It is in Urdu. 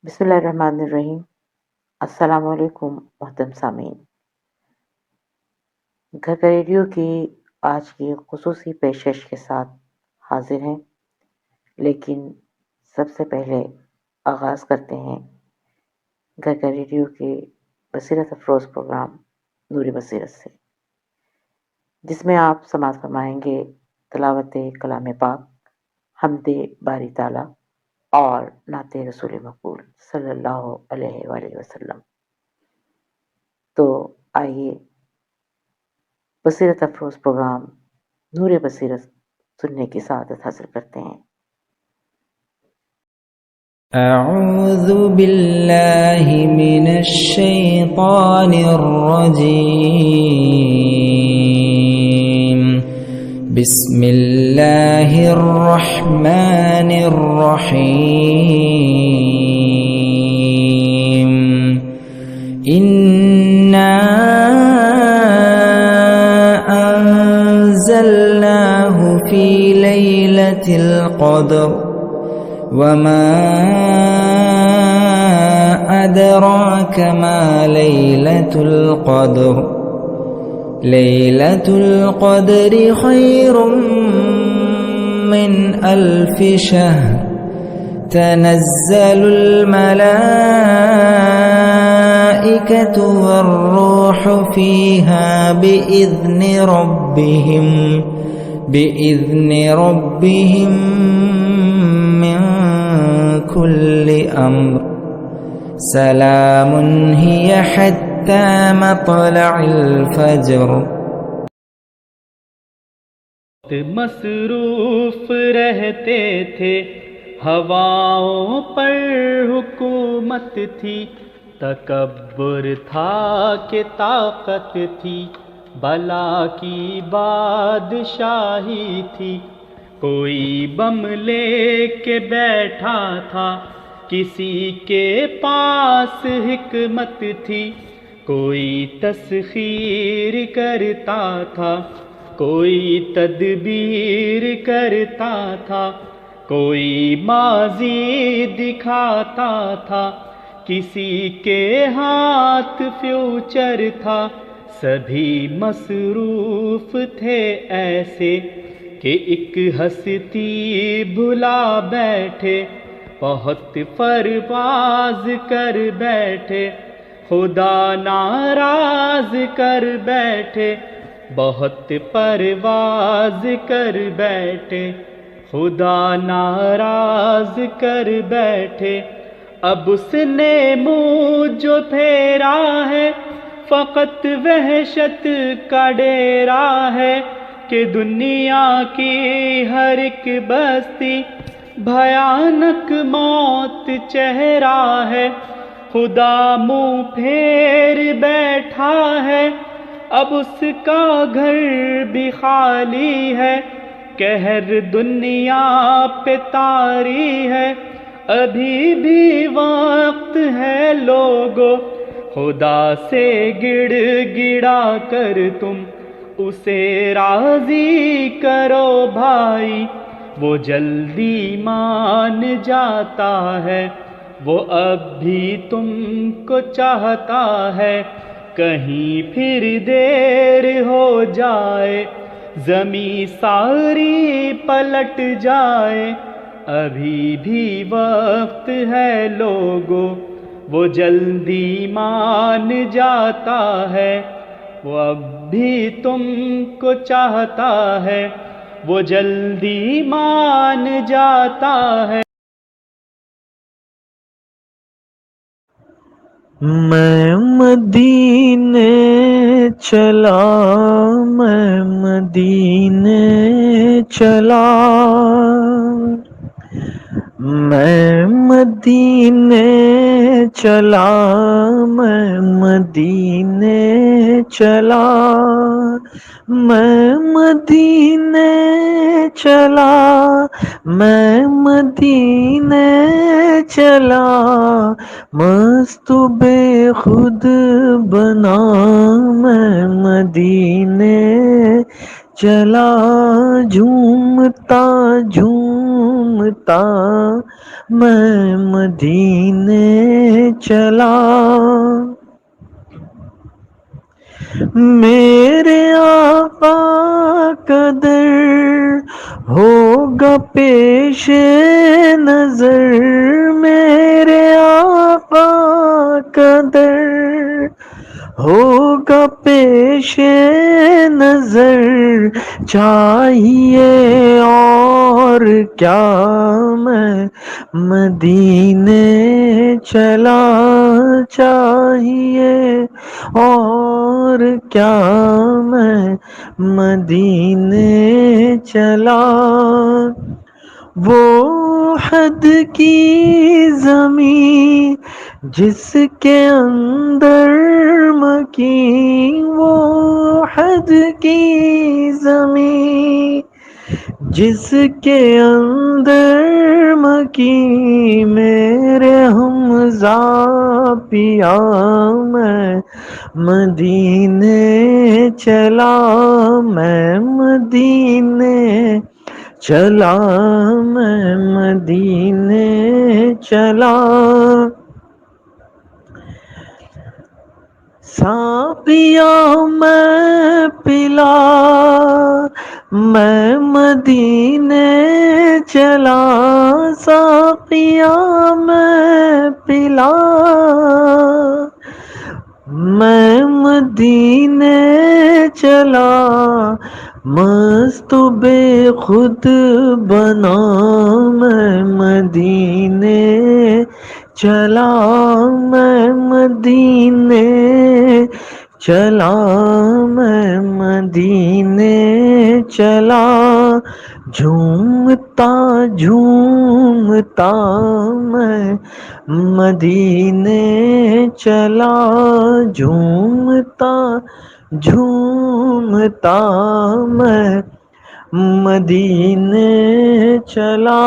بسم اللہ الرحمن الرحیم۔ السلام علیکم محترم سامعین، گھر کا ریڈیو کی آج کی خصوصی پیشکش کے ساتھ حاضر ہیں، لیکن سب سے پہلے آغاز کرتے ہیں گھر کا ریڈیو کے بصیرت افروز پروگرام نور بصیرت سے، جس میں آپ سماعت فرمائیں گے تلاوت کلام پاک، حمد باری تعالی اور نعت رسول مقبول صلی اللہ علیہ وآلہ وسلم۔ تو آئیے بصیرت افروز پروگرام نور بصیرت سننے کی سعادت حاصل کرتے ہیں۔ اعوذ باللہ من الشیطان الرجیم، بسم اللہ الرحمن الرحیم، انا انزلناه فی لیلۃ القدر وما ادراک ما لیلۃ القدر، لیلۃ القدر خیر من الف شہر، تنزل الملائکۃ والروح فیہا بإذن ربهم من كل امر، سلام هي حتى مطلع الفجر۔ مصروف رہتے تھے، ہواؤں پر حکومت تھی، تکبر تھا کہ طاقت تھی، بلا کی بادشاہی تھی، کوئی بم لے کے بیٹھا تھا، کسی کے پاس حکمت تھی، کوئی تسخیر کرتا تھا، کوئی تدبیر کرتا تھا، کوئی ماضی دکھاتا تھا، کسی کے ہاتھ فیوچر تھا، سبھی مصروف تھے ایسے کہ ایک ہستی بھلا بیٹھے، بہت پرواز کر بیٹھے، خدا ناراض کر بیٹھے، بہت پرواز کر بیٹھے، خدا ناراض کر بیٹھے۔ اب اس نے منہ جو پھیرا ہے، فقط وحشت کا ڈیرا ہے، کہ دنیا کی ہر ایک بستی بھیانک موت چہرہ ہے، خدا منہ پھیر بیٹھا ہے، اب اس کا گھر بھی خالی ہے، قہر دنیا پہ طاری ہے، ابھی بھی وقت ہے لوگو، خدا سے گڑ گڑا کر تم اسے راضی کرو بھائی، وہ جلدی مان جاتا ہے، وہ اب بھی تم کو چاہتا ہے، کہیں پھر دیر ہو جائے، زمیں ساری پلٹ جائے، ابھی بھی وقت ہے لوگو، وہ جلدی مان جاتا ہے، وہ اب بھی تم کو چاہتا ہے، وہ جلدی مان جاتا ہے۔ میں مدینے چلا، میں مدینے چلا، میں مدینے چلا، میں مدینے چلا، میں مدینے چلا، میں مدینے چلا، مست بے خود بنا، میں مدینے چلا، جھومتا جھوم جھومتا میں مدینے چلا، میرے آقا کا در ہوگا پیش نظر، میرے آقا کا در ہوگا پیش نظر، چاہیے اور کیا میں مدینے چلا، چاہیے اور کیا میں مدینے چلا، وہ حد کی زمین جس کے اندر مکین، وہ حد کی زمین جس کے اندر مکین، میرے حمزہ پیا میں مدینے چلا، میں مدینے چلا، میں مدینے چلا، ساقیاں میں پلا میں مدینے چلا، ساقیاں میں پلا میں مدینے چلا، مست بے خود بنا میں مدینے چلا، میں مدینے چلا، میں مدینے چلا، جھومتا جھومتا میں مدینے چلا، جھومتا جھومتا میں مدینے چلا۔